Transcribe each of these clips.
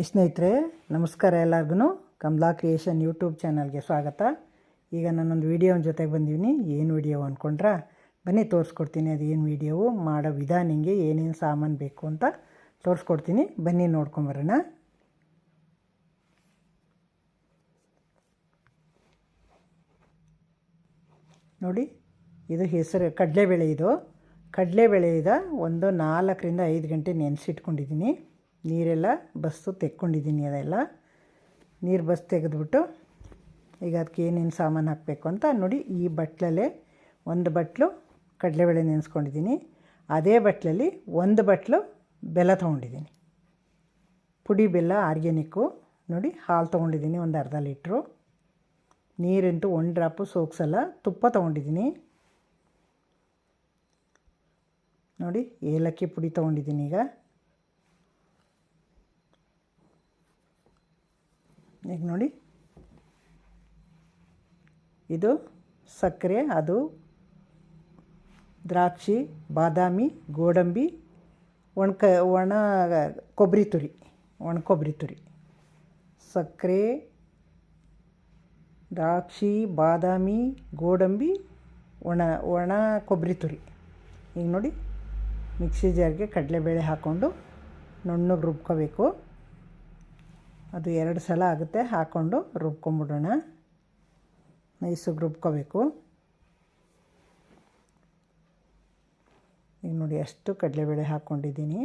ಸ್ನೇಹಿತರೆ ನಮಸ್ಕಾರ. ಎಲ್ಲರಿಗೂ ಕಮಲಾ ಕ್ರಿಯೇಷನ್ ಯೂಟ್ಯೂಬ್ ಚಾನಲ್ಗೆ ಸ್ವಾಗತ. ಈಗ ನಾನೊಂದು ವಿಡಿಯೋ ಜೊತೆಗೆ ಬಂದಿದ್ದೀನಿ. ಏನು ವಿಡಿಯೋ ಅಂದ್ಕೊಂಡ್ರೆ ಬನ್ನಿ ತೋರಿಸ್ಕೊಡ್ತೀನಿ. ಅದು ಏನು ವಿಡಿಯೋವು ಮಾಡೋ ವಿಧಾನ, ಹಿಂಗೆ ಏನೇನು ಸಾಮಾನು ಬೇಕು ಅಂತ ತೋರಿಸ್ಕೊಡ್ತೀನಿ. ಬನ್ನಿ ನೋಡ್ಕೊಂಬರೋಣ. ನೋಡಿ, ಇದು ಹೆಸರು ಕಡಲೆಬೇಳೆ. ಇದು ಕಡಲೆಬೇಳೆದ ಒಂದು 4 ರಿಂದ 5 ಗಂಟೆ ನೆನೆಸಿಟ್ಕೊಂಡಿದ್ದೀನಿ. ನೀರೆಲ್ಲ ಬಸ್ಸು ತೆಕ್ಕೊಂಡಿದ್ದೀನಿ. ಅದೆಲ್ಲ ನೀರು ಬಸ್ ತೆಗೆದ್ಬಿಟ್ಟು ಈಗ ಅದಕ್ಕೆ ಏನೇನು ಸಾಮಾನು ಹಾಕಬೇಕು ಅಂತ ನೋಡಿ. ಈ ಬಟ್ಲಲ್ಲೇ 1 ಬಟ್ಲು ಕಡಲೆಬೇಳೆ ನೆನೆಸ್ಕೊಂಡಿದ್ದೀನಿ. ಅದೇ ಬಟ್ಲಲ್ಲಿ 1 ಬಟ್ಲು ಬೆಲ್ಲ ತೊಗೊಂಡಿದ್ದೀನಿ. ಪುಡಿ ಬೆಲ್ಲ ಆರ್ಗ್ಯಾನಿಕ್ಕು. ನೋಡಿ, ಹಾಲು ತೊಗೊಂಡಿದ್ದೀನಿ ಒಂದು ಅರ್ಧ ಲೀಟ್ರು. ನೀರಂತೂ 1 ಡ್ರಾಪು ಸೋಕ್ಸಲ್ಲ. ತುಪ್ಪ ತೊಗೊಂಡಿದ್ದೀನಿ. ನೋಡಿ, ಏಲಕ್ಕಿ ಪುಡಿ ತೊಗೊಂಡಿದ್ದೀನಿ. ಈಗ ನೋಡಿ, ಇದು ಸಕ್ಕರೆ, ಅದು ದ್ರಾಕ್ಷಿ, ಬಾದಾಮಿ, ಗೋಡಂಬಿ, ಒಣ ಕೊಬ್ಬರಿ ತುರಿ. ಸಕ್ಕರೆ, ದ್ರಾಕ್ಷಿ, ಬಾದಾಮಿ, ಗೋಡಂಬಿ, ಒಣ ಕೊಬ್ಬರಿ ತುರಿ. ಈಗ ನೋಡಿ, ಮಿಕ್ಸಿ ಜಾರ್ಗೆ ಕಡಲೆಬೇಳೆ ಹಾಕ್ಕೊಂಡು ನುಣ್ಣಗೆ ರುಬ್ಕೋಬೇಕು. ಅದು 2 ಸಲ ಆಗುತ್ತೆ. ಹಾಕ್ಕೊಂಡು ರುಬ್ಕೊಂಬಿಡೋಣ. ನೈಸಾಗಿ ರುಬ್ಕೋಬೇಕು. ಈಗ ನೋಡಿ, ಅಷ್ಟು ಕಡಲೆಬೇಳೆ ಹಾಕ್ಕೊಂಡಿದ್ದೀನಿ.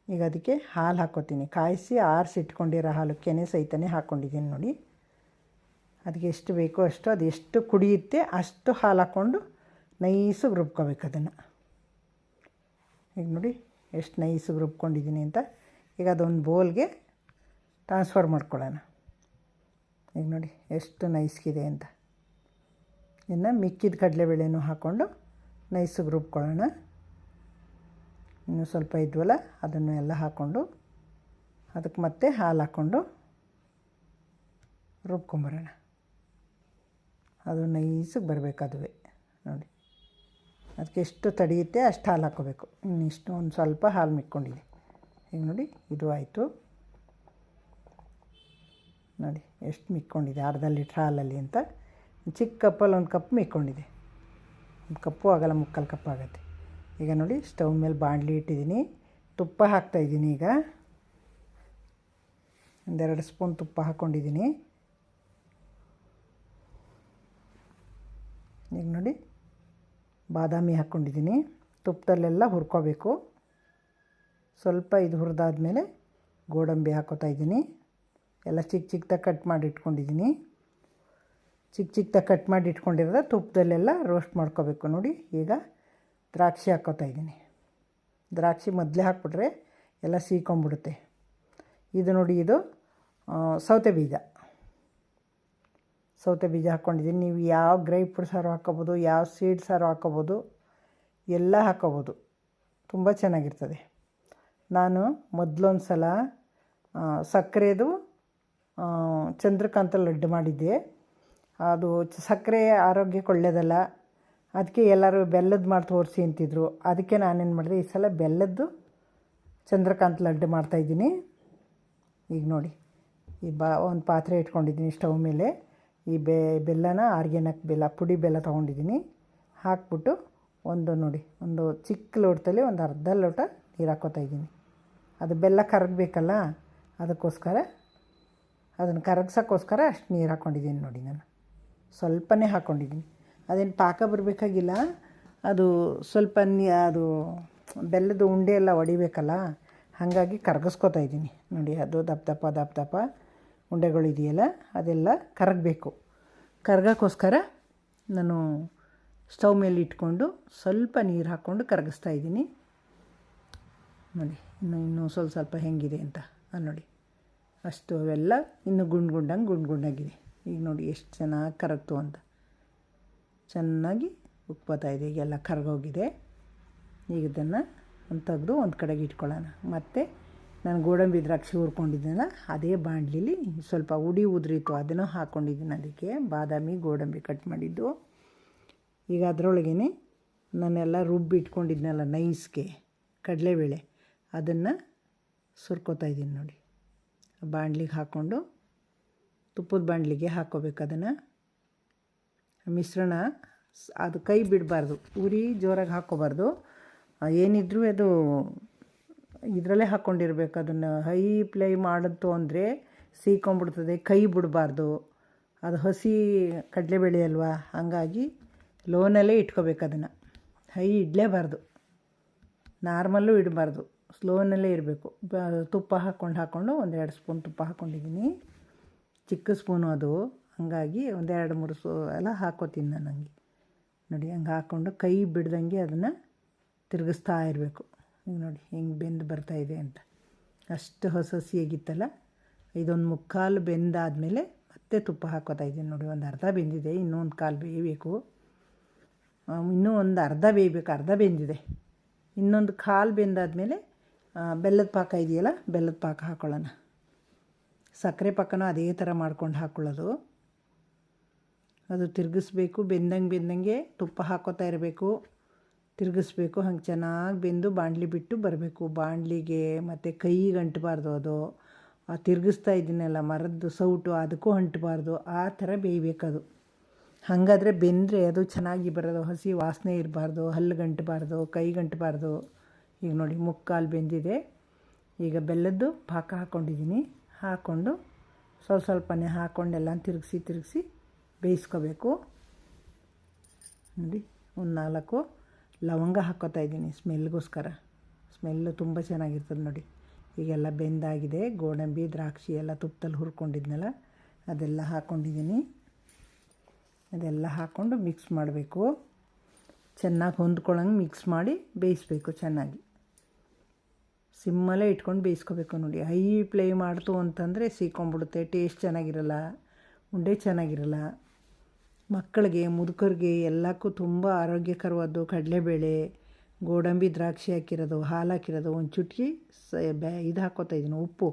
ಈಗ ಅದಕ್ಕೆ ಹಾಲು ಹಾಕ್ಕೋತೀನಿ. ಕಾಯಿಸಿ ಆರಿಸಿಟ್ಕೊಂಡಿರೋ ಹಾಲು ಕೆನೆ ಸಹಿತನೇ ಹಾಕ್ಕೊಂಡಿದ್ದೀನಿ. ನೋಡಿ, ಅದಕ್ಕೆ ಎಷ್ಟು ಬೇಕೋ ಅಷ್ಟು, ಅದು ಎಷ್ಟು ಕುಡಿಯುತ್ತೆ ಅಷ್ಟು ಹಾಲು ಹಾಕ್ಕೊಂಡು ನೈಸಾಗಿ ರುಬ್ಕೋಬೇಕು ಅದನ್ನು. ಈಗ ನೋಡಿ, ಎಷ್ಟು ನೈಸಾಗಿ ರುಬ್ಕೊಂಡಿದ್ದೀನಿ ಅಂತ. ಈಗ ಅದೊಂದು ಬೌಲ್ಗೆ ಟ್ರಾನ್ಸ್ಫರ್ ಮಾಡ್ಕೊಳ್ಳೋಣ. ಈಗ ನೋಡಿ ಎಷ್ಟು ನೈಸ್ಗಿದೆ ಅಂತ. ಇನ್ನು ಮಿಕ್ಕಿದ ಕಡಲೆಬೇಳೆನೂ ಹಾಕ್ಕೊಂಡು ನೈಸಾಗಿ ರುಬ್ಕೊಳ್ಳೋಣ. ಇನ್ನೂ ಸ್ವಲ್ಪ ಇದ್ವಲ್ಲ, ಅದನ್ನು ಎಲ್ಲ ಹಾಕ್ಕೊಂಡು ಅದಕ್ಕೆ ಮತ್ತೆ ಹಾಲು ಹಾಕ್ಕೊಂಡು ರುಬ್ಕೊಂಬರೋಣ. ಅದು ನೈಸಾಗಿ ಬರಬೇಕು. ಅದುವೇ ನೋಡಿ, ಅದಕ್ಕೆ ಎಷ್ಟು ತಡೆಯುತ್ತೆ ಅಷ್ಟು ಹಾಲು ಹಾಕ್ಕೋಬೇಕು. ಇನ್ನಿಷ್ಟು ಒಂದು ಸ್ವಲ್ಪ ಹಾಲು ಮಿಕ್ಕೊಂಡಿದೆ. ಈಗ ನೋಡಿ, ಇದು ಆಯಿತು. ನೋಡಿ ಎಷ್ಟು ಮಿಕ್ಕೊಂಡಿದೆ, ಅರ್ಧ ಲೀಟ್ರ್ ಹಾಲಲ್ಲಿ ಅಂತ. ಚಿಕ್ಕ ಕಪ್ಪಲ್ಲಿ 1 ಕಪ್ ಮಿಕ್ಕೊಂಡಿದೆ. 1 ಕಪ್ಪು ಆಗಲ್ಲ, 3/4 ಕಪ್ ಆಗುತ್ತೆ. ಈಗ ನೋಡಿ, ಸ್ಟವ್ ಮೇಲೆ ಬಾಣಲಿ ಇಟ್ಟಿದ್ದೀನಿ. ತುಪ್ಪ ಹಾಕ್ತಾಯಿದ್ದೀನಿ. ಈಗ 1-2 ಸ್ಪೂನ್ ತುಪ್ಪ ಹಾಕ್ಕೊಂಡಿದ್ದೀನಿ. ಈಗ ನೋಡಿ, ಬಾದಾಮಿ ಹಾಕ್ಕೊಂಡಿದ್ದೀನಿ. ತುಪ್ಪದಲ್ಲೆಲ್ಲ ಹುರ್ಕೋಬೇಕು. ಸ್ವಲ್ಪ ಇದು ಹುರಿದಾದ್ಮೇಲೆ ಗೋಡಂಬಿ ಹಾಕ್ಕೋತಾಯಿದ್ದೀನಿ. ಎಲ್ಲ ಚಿಕ್ಕದಾಗಿ ಕಟ್ ಮಾಡಿ ಇಟ್ಕೊಂಡಿದ್ದೀನಿ. ಚಿಕ್ಕದಾಗಿ ಕಟ್ ಮಾಡಿ ಇಟ್ಕೊಂಡಿರೋದು ತುಪ್ಪದಲ್ಲೆಲ್ಲ ರೋಸ್ಟ್ ಮಾಡ್ಕೋಬೇಕು. ನೋಡಿ, ಈಗ ದ್ರಾಕ್ಷಿ ಹಾಕ್ಕೋತಾಯಿದ್ದೀನಿ. ದ್ರಾಕ್ಷಿ ಮೊದಲೇ ಹಾಕ್ಬಿಟ್ರೆ ಎಲ್ಲ ಸೀಕೊಂಬಿಡುತ್ತೆ. ಇದು ನೋಡಿ, ಇದು ಸೌತೆ ಬೀಜ ಹಾಕ್ಕೊಂಡಿದ್ದೀನಿ. ನೀವು ಯಾವ ಡ್ರೈ ಫ್ರೂಟ್ಸ್ ಸಾರು ಹಾಕ್ಕೋಬೋದು, ಯಾವ ಸೀಡ್ ಸಾರು ಹಾಕ್ಕೋಬೋದು, ಎಲ್ಲ ಹಾಕ್ಕೋಬೋದು. ತುಂಬ ಚೆನ್ನಾಗಿರ್ತದೆ. ನಾನು ಮೊದಲೊಂದು ಸಲ ಸಕ್ಕರೆದು ಚಂದ್ರಕಾಂತ ಲಡ್ಡು ಮಾಡಿದ್ದೆ. ಅದು ಸಕ್ಕರೆ ಆರೋಗ್ಯಕ್ಕೆ ಒಳ್ಳೆಯದಲ್ಲ, ಅದಕ್ಕೆ ಎಲ್ಲರೂ ಬೆಲ್ಲದ್ದು ಮಾಡಿ ತೋರಿಸಿ ಅಂತಿದ್ರು. ಅದಕ್ಕೆ ನಾನೇನು ಮಾಡಿದೆ, ಈ ಸಲ ಬೆಲ್ಲದ್ದು ಚಂದ್ರಕಾಂತ ಲಡ್ಡು ಮಾಡ್ತಾಯಿದ್ದೀನಿ. ಈಗ ನೋಡಿ, ಈ ಒಂದು ಪಾತ್ರೆ ಇಟ್ಕೊಂಡಿದ್ದೀನಿ ಸ್ಟವ್ ಮೇಲೆ. ಈ ಬೆಲ್ಲನ ಆರ್ಗ್ಯಾನಿಕ್ ಬೆಲ್ಲ, ಪುಡಿ ಬೆಲ್ಲ ತೊಗೊಂಡಿದ್ದೀನಿ. ಹಾಕ್ಬಿಟ್ಟು ಒಂದು ಚಿಕ್ಕ ಲೋಟದಲ್ಲಿ ಒಂದು ಅರ್ಧ ಲೋಟ ನೀರು ಹಾಕ್ಕೋತಾಯಿದ್ದೀನಿ. ಅದು ಬೆಲ್ಲ ಕರಗಬೇಕಲ್ಲ, ಅದಕ್ಕೋಸ್ಕರ, ಅದನ್ನು ಕರಗ್ಸೋಕ್ಕೋಸ್ಕರ ಅಷ್ಟು ನೀರು ಹಾಕ್ಕೊಂಡಿದ್ದೀನಿ. ನೋಡಿ, ನಾನು ಸ್ವಲ್ಪನೇ ಹಾಕ್ಕೊಂಡಿದ್ದೀನಿ. ಅದೇನು ಪಾಕ ಬರಬೇಕಾಗಿಲ್ಲ. ಅದು ಸ್ವಲ್ಪ ಅದು ಬೆಲ್ಲದ ಉಂಡೆ ಎಲ್ಲ ಹೊಡಿಬೇಕಲ್ಲ, ಹಾಗಾಗಿ ಕರಗಿಸ್ಕೊತಾಯಿದ್ದೀನಿ. ನೋಡಿ, ಅದು ದಪ್ಪ ದಪ್ಪ ಉಂಡೆಗಳಿದೆಯಲ್ಲ, ಅದೆಲ್ಲ ಕರಗಬೇಕು. ಕರಗೋಕ್ಕೋಸ್ಕರ ನಾನು ಸ್ಟವ್ ಮೇಲೆ ಇಟ್ಕೊಂಡು ಸ್ವಲ್ಪ ನೀರು ಹಾಕ್ಕೊಂಡು ಕರಗಿಸ್ತಾಯಿದ್ದೀನಿ. ನೋಡಿ, ಇನ್ನೂ ಸ್ವಲ್ಪ ಹೆಂಗಿದೆ ಅಂತ ನೋಡಿ. ಅಷ್ಟು ಅವೆಲ್ಲ ಇನ್ನೂ ಗುಂಡಾಗಿದೆ. ಈಗ ನೋಡಿ ಎಷ್ಟು ಚೆನ್ನಾಗಿ ಕರಗ್ತು ಅಂತ. ಚೆನ್ನಾಗಿ ಉಕ್ಕೋತಾಯಿದೆ. ಈಗೆಲ್ಲ ಕರಗೋಗಿದೆ. ಈಗ ಇದನ್ನು ತೆಗೆದು ಒಂದು ಕಡೆಗೆ ಇಟ್ಕೊಳ್ಳೋಣ. ಮತ್ತು ನಾನು ಗೋಡಂಬಿ ದ್ರಾಕ್ಷಿ ಹುರ್ಕೊಂಡಿದ್ದೀನಲ್ಲ, ಅದೇ ಬಾಣಲಿಲಿ ಸ್ವಲ್ಪ ಉದುರಿತ್ತು, ಅದನ್ನು ಹಾಕ್ಕೊಂಡಿದ್ದೀನಿ. ಅದಕ್ಕೆ ಬಾದಾಮಿ, ಗೋಡಂಬಿ ಕಟ್ ಮಾಡಿದ್ದು. ಈಗ ಅದರೊಳಗೇ ನಾನೆಲ್ಲ ರುಬ್ಬಿ ಇಟ್ಕೊಂಡಿದ್ನಲ್ಲ ನೈಸ್ಗೆ ಕಡಲೆಬೇಳೆ, ಅದನ್ನು ಸುರ್ಕೋತಾಯಿದ್ದೀನಿ. ನೋಡಿ, ಬಾಣಲಿಗೆ ಹಾಕ್ಕೊಂಡು ತುಪ್ಪದ ಬಾಣಲಿಗೆ ಹಾಕ್ಕೋಬೇಕು ಅದನ್ನು. ಮಿಶ್ರಣ ಅದು ಕೈ ಬಿಡಬಾರ್ದು, ಉರಿ ಜೋರಾಗಿ ಹಾಕ್ಕೋಬಾರ್ದು. ಏನಿದ್ರೂ ಅದು ಇದರಲ್ಲೇ ಹಾಕ್ಕೊಂಡಿರ್ಬೇಕು. ಅದನ್ನು ಹೈ ಫ್ಲೈ ಮಾಡಿತು ಅಂದರೆ ಸೀಕೊಂಬಿಡ್ತದೆ, ಕೈ ಬಿಡಬಾರ್ದು. ಅದು ಹಸಿ ಕಡಲೆಬೇಳೆ ಅಲ್ವಾ, ಹಾಗಾಗಿ ಲೋನಲ್ಲೇ ಇಟ್ಕೋಬೇಕು. ಅದನ್ನು ಹೈ ಇಡಲೇಬಾರ್ದು, ನಾರ್ಮಲ್ಲು ಇಡಬಾರ್ದು, ಸ್ಲೋನಲ್ಲೇ ಇರಬೇಕು. ತುಪ್ಪ ಹಾಕ್ಕೊಂಡು 1-2 ಸ್ಪೂನ್ ತುಪ್ಪ ಹಾಕ್ಕೊಂಡಿದ್ದೀನಿ. ಚಿಕ್ಕ ಸ್ಪೂನು ಅದು, ಹಾಗಾಗಿ 1-2-3 ಎಲ್ಲ ಹಾಕ್ಕೋತೀನಿ ನಾನು. ಹಂಗೆ ನೋಡಿ, ಹಂಗೆ ಹಾಕ್ಕೊಂಡು ಕೈ ಬಿಡ್ದಂಗೆ ಅದನ್ನು ತಿರುಗಿಸ್ತಾ ಇರಬೇಕು. ಈಗ ನೋಡಿ ಹೆಂಗೆ ಬೆಂದು ಬರ್ತಾಯಿದೆ ಅಂತ. ಅಷ್ಟು ಹಸಿಯಾಗಿತ್ತಲ್ಲ. ಇದೊಂದು ಮುಕ್ಕಾಲು ಬೆಂದಾದಮೇಲೆ ಮತ್ತೆ ತುಪ್ಪ ಹಾಕ್ಕೋತಾ ಇದ್ದೀನಿ. ನೋಡಿ, ಒಂದು ಅರ್ಧ ಬೆಂದಿದೆ, ಇನ್ನೂ ಒಂದು ಕಾಲು ಬೇಯಬೇಕು. ಇನ್ನೂ ಒಂದು ಅರ್ಧ ಬೇಯಬೇಕು, ಅರ್ಧ ಬೆಂದಿದೆ. ಇನ್ನೊಂದು ಕಾಲು ಬೆಂದಾದಮೇಲೆ ಬೆಲ್ಲದ ಪಾಕ ಇದೆಯಲ್ಲ, ಬೆಲ್ಲದ ಪಾಕ ಹಾಕ್ಕೊಳ್ಳೋಣ. ಸಕ್ಕರೆ ಪಾಕನೂ ಅದೇ ಥರ ಮಾಡ್ಕೊಂಡು ಹಾಕ್ಕೊಳ್ಳೋದು. ಅದು ತಿರುಗಿಸ್ಬೇಕು, ಬೆಂದಂಗೆ ತುಪ್ಪ ಹಾಕ್ಕೋತಾ ಇರಬೇಕು, ತಿರುಗಿಸ್ಬೇಕು. ಹಂಗೆ ಚೆನ್ನಾಗಿ ಬೆಂದು ಬಾಣಲಿ ಬಿಟ್ಟು ಬರಬೇಕು. ಬಾಣಲಿಗೆ ಮತ್ತು ಕೈಗೆ ಅಂಟಬಾರ್ದು. ಅದು ತಿರುಗಿಸ್ತಾ ಇದ್ದೀನಲ್ಲ ಮರದ್ದು ಸೌಟು, ಅದಕ್ಕೂ ಅಂಟಬಾರ್ದು. ಆ ಥರ ಬೇಯಬೇಕದು. ಹಾಗಾದರೆ ಬೆಂದರೆ ಅದು ಚೆನ್ನಾಗಿ ಬರೋದು. ಹಸಿ ವಾಸನೆ ಇರಬಾರ್ದು, ಹಲ್ಲಿಗಂಟಬಾರ್ದು, ಕೈಗಂಟಬಾರ್ದು. ಈಗ ನೋಡಿ ಮುಕ್ಕಾಲು ಬೆಂದಿದೆ. ಈಗ ಬೆಲ್ಲದ್ದು ಪಾಕ ಹಾಕ್ಕೊಂಡಿದ್ದೀನಿ. ಹಾಕ್ಕೊಂಡು ಸ್ವಲ್ಪನೇ ಹಾಕ್ಕೊಂಡೆಲ್ಲ ತಿರುಗಿಸಿ ಬೇಯಿಸ್ಕೋಬೇಕು. ನೋಡಿ, ಒಂದು 4 ಲವಂಗ ಹಾಕ್ಕೋತಾ ಇದ್ದೀನಿ ಸ್ಮೆಲ್ಗೋಸ್ಕರ. ಸ್ಮೆಲ್ಲು ತುಂಬ ಚೆನ್ನಾಗಿರ್ತದೆ ನೋಡಿ. ಈಗೆಲ್ಲ ಬೆಂದಾಗಿದೆ. ಗೋಡಂಬಿ, ದ್ರಾಕ್ಷಿ ಎಲ್ಲ ತುಪ್ಪದಲ್ಲಿ ಹುರ್ಕೊಂಡಿದ್ನಲ್ಲ ಅದೆಲ್ಲ ಹಾಕ್ಕೊಂಡಿದ್ದೀನಿ. ಅದೆಲ್ಲ ಹಾಕ್ಕೊಂಡು ಮಿಕ್ಸ್ ಮಾಡಬೇಕು. ಚೆನ್ನಾಗಿ ಹೊಂದ್ಕೊಳ್ಳೋಂಗೆ ಮಿಕ್ಸ್ ಮಾಡಿ ಬೇಯಿಸ್ಬೇಕು ಚೆನ್ನಾಗಿ. ಸಿಮ್ಮಲ್ಲೇ ಇಟ್ಕೊಂಡು ಬೇಯಿಸ್ಕೋಬೇಕು. ನೋಡಿ, ಹೈ ಫ್ಲೇಮ್ ಮಾಡ್ತು ಅಂತಂದರೆ ಸೀಕೊಂಬಿಡುತ್ತೆ, ಟೇಸ್ಟ್ ಚೆನ್ನಾಗಿರಲ್ಲ, ಉಂಡೆ ಚೆನ್ನಾಗಿರಲ್ಲ. ಮಕ್ಕಳಿಗೆ, ಮುದುಕರಿಗೆ ಎಲ್ಲಕ್ಕೂ ತುಂಬ ಆರೋಗ್ಯಕರವಾದ್ದು ಕಡಲೆಬೇಳೆ, ಗೋಡಂಬಿ, ದ್ರಾಕ್ಷಿ ಹಾಕಿರೋದು, ಹಾಲು ಹಾಕಿರೋದು. ಒಂದು ಚುಟ್ಕಿ ಇದು ಹಾಕ್ಕೋತಾ ಇದ್ದೀನಿ, ಉಪ್ಪು.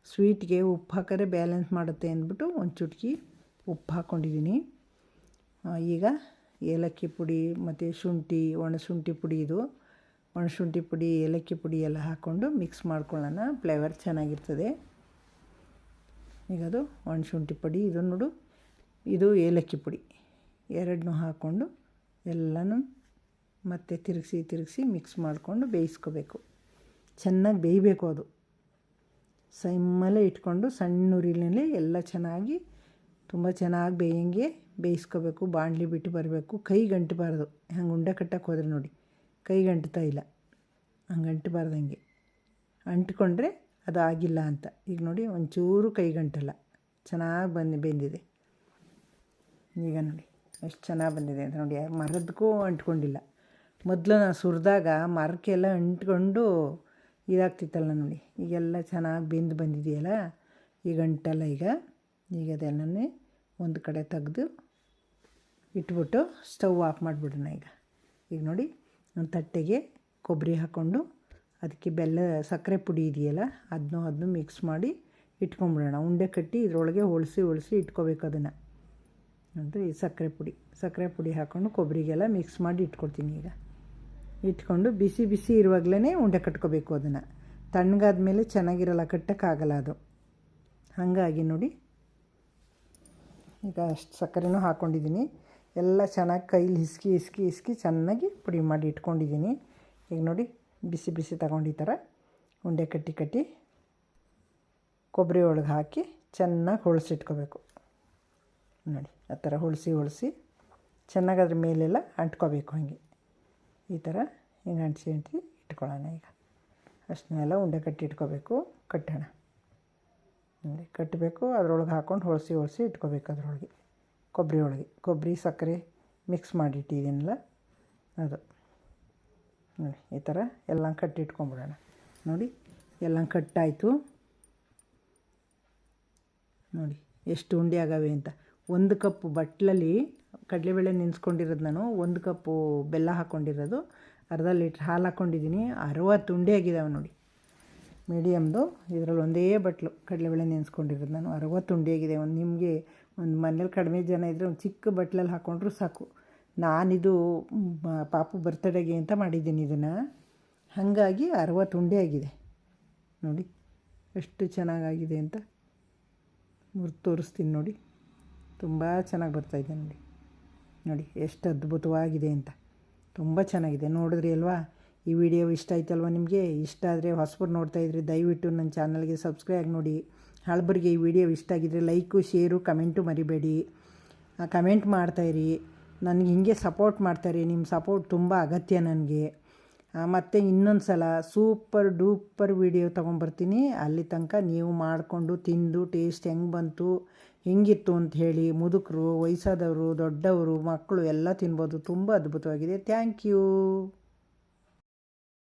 ಸ್ವೀಟ್ಗೆ ಉಪ್ಪು ಹಾಕಿದ್ರೆ ಬ್ಯಾಲೆನ್ಸ್ ಮಾಡುತ್ತೆ ಅಂದ್ಬಿಟ್ಟು ಒಂದು ಚುಟ್ಕಿ ಉಪ್ಪು ಹಾಕ್ಕೊಂಡಿದ್ದೀನಿ. ಈಗ ಏಲಕ್ಕಿ ಪುಡಿ ಮತ್ತು ಶುಂಠಿ, ಒಣಶುಂಠಿ ಪುಡಿ, ಇದು ಒಣಶುಂಠಿ ಪುಡಿ, ಏಲಕ್ಕಿ ಪುಡಿ ಎಲ್ಲ ಹಾಕ್ಕೊಂಡು ಮಿಕ್ಸ್ ಮಾಡ್ಕೊಳ್ಳೋಣ. ಫ್ಲೇವರ್ ಚೆನ್ನಾಗಿರ್ತದೆ. ಈಗ ಅದು ಒಣಶುಂಠಿ ಪುಡಿ, ಇದು ನೋಡು, ಇದು ಏಲಕ್ಕಿ ಪುಡಿ, ಎರಡನ್ನೂ ಹಾಕ್ಕೊಂಡು ಎಲ್ಲನೂ ಮತ್ತೆ ತಿರುಗಿಸಿ ಮಿಕ್ಸ್ ಮಾಡಿಕೊಂಡು ಬೇಯಿಸ್ಕೋಬೇಕು. ಚೆನ್ನಾಗಿ ಬೇಯಬೇಕು. ಅದು ಸಿಮ್ಮಲ್ಲೇ ಇಟ್ಕೊಂಡು ಸಣ್ಣ ಉರಿನಲ್ಲಿ ಎಲ್ಲ ಚೆನ್ನಾಗಿ ತುಂಬ ಚೆನ್ನಾಗಿ ಬೇಯಂಗೆ ಬೇಯಿಸ್ಕೋಬೇಕು. ಬಾಣಲಿ ಬಿಟ್ಟು ಬರಬೇಕು. ಕೈಗೆ ಅಂಟಬಾರ್ದು. ಹಂಗೆ ಉಂಡೆ ಕಟ್ಟಕ್ಕೆ ಹೋದರೆ ನೋಡಿ ಕೈಗೆ ಅಂಟ್ತಾ ಇಲ್ಲ, ಹಂಗೆ ಅಂಟಬಾರ್ದಂಗೆ. ಅಂಟ್ಕೊಂಡ್ರೆ ಅದು ಆಗಿಲ್ಲ ಅಂತ. ಈಗ ನೋಡಿ ಒಂಚೂರು ಕೈಗಂಟಲ್ಲ, ಚೆನ್ನಾಗಿ ಬೆಂದಿದೆ. ಈಗ ನೋಡಿ ಎಷ್ಟು ಚೆನ್ನಾಗಿ ಬಂದಿದೆ ಅಂತ ನೋಡಿ. ಮರದಕ್ಕೂ ಅಂಟ್ಕೊಂಡಿಲ್ಲ. ಮೊದಲು ನಾನು ಸುರಿದಾಗ ಮರಕ್ಕೆಲ್ಲ ಅಂಟ್ಕೊಂಡು ಇದಾಗ್ತಿತ್ತಲ್ಲ ನೋಡಿ. ಈಗೆಲ್ಲ ಚೆನ್ನಾಗಿ ಬೆಂದು ಬಂದಿದೆಯಲ್ಲ, ಈಗ ಅಂಟಲ್ಲ. ಈಗ ಅದೆಲ್ಲನೇ ಒಂದು ಕಡೆ ತೆಗೆದು ಇಟ್ಬಿಟ್ಟು ಸ್ಟವ್ ಆಫ್ ಮಾಡಿಬಿಡೋಣ. ಈಗ ನೋಡಿ, ಒಂದು ತಟ್ಟೆಗೆ ಕೊಬ್ಬರಿ ಹಾಕ್ಕೊಂಡು ಅದಕ್ಕೆ ಸಕ್ಕರೆ ಪುಡಿ ಇದೆಯಲ್ಲ ಅದನ್ನು ಮಿಕ್ಸ್ ಮಾಡಿ ಇಟ್ಕೊಂಬಿಡೋಣ. ಉಂಡೆ ಕಟ್ಟಿ ಇದರೊಳಗೆ ಹೊಳಿಸಿ ಇಟ್ಕೋಬೇಕು ಅದನ್ನು. ಅಂದರೆ ಈ ಸಕ್ಕರೆ ಪುಡಿ ಹಾಕ್ಕೊಂಡು ಕೊಬ್ಬರಿಗೆಲ್ಲ ಮಿಕ್ಸ್ ಮಾಡಿ ಇಟ್ಕೊಡ್ತೀನಿ. ಈಗ ಇಟ್ಕೊಂಡು ಬಿಸಿ ಇರುವಾಗಲೇ ಉಂಡೆ ಕಟ್ಕೋಬೇಕು. ಅದನ್ನು ತಣ್ಣಗಾದ ಮೇಲೆ ಚೆನ್ನಾಗಿರಲ್ಲ, ಕಟ್ಟೋಕ್ಕಾಗಲ್ಲ ಅದು. ಹಾಗಾಗಿ ನೋಡಿ, ಈಗ ಅಷ್ಟು ಸಕ್ಕರೆನೂ ಹಾಕ್ಕೊಂಡಿದ್ದೀನಿ. ಎಲ್ಲ ಚೆನ್ನಾಗಿ ಕೈಲಿ ಹಿಸ್ಕಿ ಚೆನ್ನಾಗಿ ಪುಡಿ ಮಾಡಿ ಇಟ್ಕೊಂಡಿದ್ದೀನಿ. ಈಗ ನೋಡಿ, ಬಿಸಿ ತಗೊಂಡು ಈ ಥರ ಉಂಡೆ ಕಟ್ಟಿ ಕೊಬ್ಬರಿ ಒಳಗೆ ಹಾಕಿ ಚೆನ್ನಾಗಿ ಹೊಳಿಸಿಟ್ಕೋಬೇಕು. ನೋಡಿ, ಆ ಥರ ಹೊಳಿಸಿ ಚೆನ್ನಾಗಿ ಅದ್ರ ಮೇಲೆಲ್ಲ ಅಂಟ್ಕೋಬೇಕು. ಹಾಗೆ ಈ ಥರ ಹಿಂಗೆ ಅಂಟಿಸಿ ಇಟ್ಕೊಳ್ಳೋಣ. ಈಗ ಅಷ್ಟನ್ನೆಲ್ಲ ಉಂಡೆ ಕಟ್ಟಿ ಇಟ್ಕೋಬೇಕು. ಕಟ್ಟೋಣ. ನೋಡಿ, ಕಟ್ಟಬೇಕು. ಅದರೊಳಗೆ ಹಾಕ್ಕೊಂಡು ಹೊಳಿಸಿ ಇಟ್ಕೋಬೇಕು. ಅದರೊಳಗೆ ಕೊಬ್ಬರಿ ಸಕ್ಕರೆ ಮಿಕ್ಸ್ ಮಾಡಿಟ್ಟಿದ್ದೀನಲ್ಲ ಅದು. ನೋಡಿ, ಈ ಥರ ಎಲ್ಲ ಕಟ್ಟಿ ಇಟ್ಕೊಂಬಿಡೋಣ. ನೋಡಿ, ಎಲ್ಲ ಕಟ್ಟಾಯಿತು. ನೋಡಿ ಎಷ್ಟು ಉಂಡೆ ಆಗವೆ ಅಂತ. 1 ಕಪ್ಪು ಬಟ್ಲಲ್ಲಿ ಕಡಲೆಬೇಳೆ ನೆನೆಸ್ಕೊಂಡಿರೋದು ನಾನು, 1 ಕಪ್ಪು ಬೆಲ್ಲ ಹಾಕ್ಕೊಂಡಿರೋದು, ಅರ್ಧ ಲೀಟ್ರ್ ಹಾಲು ಹಾಕ್ಕೊಂಡಿದ್ದೀನಿ. 60 ಉಂಡೆ ಆಗಿದ್ದಾವೆ ನೋಡಿ, ಮೀಡಿಯಮ್ದು. ಇದರಲ್ಲಿ ಒಂದೇ ಬಟ್ಲು ಕಡಲೆಬೇಳೆ ನೆನೆಸ್ಕೊಂಡಿರೋದು ನಾನು. 60 ಉಂಡೆ ಆಗಿದೆ. ನಿಮಗೆ ಒಂದು ಮನೇಲಿ ಕಡಿಮೆ ಜನ ಇದ್ದರೆ ಒಂದು ಚಿಕ್ಕ ಬಟ್ಲಲ್ಲಿ ಹಾಕ್ಕೊಂಡ್ರೂ ಸಾಕು. ನಾನಿದು ಪಾಪು ಬರ್ತಡೇಗೆ ಅಂತ ಮಾಡಿದ್ದೀನಿ ಇದನ್ನು, ಹಾಗಾಗಿ 60 ಉಂಡೆ ಆಗಿದೆ. ನೋಡಿ ಎಷ್ಟು ಚೆನ್ನಾಗಾಗಿದೆ ಅಂತ. ಮುರಿದು ತೋರಿಸ್ತೀನಿ ನೋಡಿ. ತುಂಬ ಚೆನ್ನಾಗಿ ಬರ್ತಾಯಿದೆ ನೋಡಿ. ನೋಡಿ ಎಷ್ಟು ಅದ್ಭುತವಾಗಿದೆ ಅಂತ. ತುಂಬ ಚೆನ್ನಾಗಿದೆ. ನೋಡಿದ್ರಿ ಅಲ್ವಾ? ಈ ವಿಡಿಯೋ ಇಷ್ಟ ಆಯ್ತಲ್ವ ನಿಮಗೆ? ಇಷ್ಟ ಆದರೆ ಹೊಸಬರು ನೋಡ್ತಾಯಿದ್ರೆ ದಯವಿಟ್ಟು ನನ್ನ ಚಾನಲ್ಗೆ ಸಬ್ಸ್ಕ್ರೈಬ್ ಆಗಿ ನೋಡಿ. ಹಳಬರಿಗೆ ಈ ವಿಡಿಯೋ ಇಷ್ಟ ಆಗಿದ್ದರೆ ಲೈಕು, ಶೇರು, ಕಮೆಂಟು ಮರಿಬೇಡಿ. ಕಮೆಂಟ್ ಮಾಡ್ತಾಯಿರಿ. ನನಗೆ ಹಿಂಗೆ ಸಪೋರ್ಟ್ ಮಾಡ್ತಾಯಿರಿ. ನಿಮ್ಮ ಸಪೋರ್ಟ್ ತುಂಬ ಅಗತ್ಯ ನನಗೆ. ಮತ್ತು ಇನ್ನೊಂದು ಸಲ ಸೂಪರ್ ಡೂಪರ್ ವಿಡಿಯೋ ತೊಗೊಂಬರ್ತೀನಿ. ಅಲ್ಲಿ ತನಕ ನೀವು ಮಾಡಿಕೊಂಡು ತಿಂದು ಟೇಸ್ಟ್ ಹೆಂಗೆ ಬಂತು, ಹೆಂಗಿತ್ತು ಅಂತ ಹೇಳಿ. ಮುದುಕರು, ವಯಸ್ಸಾದವರು, ದೊಡ್ಡವರು, ಮಕ್ಕಳು ಎಲ್ಲ ತಿನ್ಬೋದು. ತುಂಬ ಅದ್ಭುತವಾಗಿದೆ. Thank you.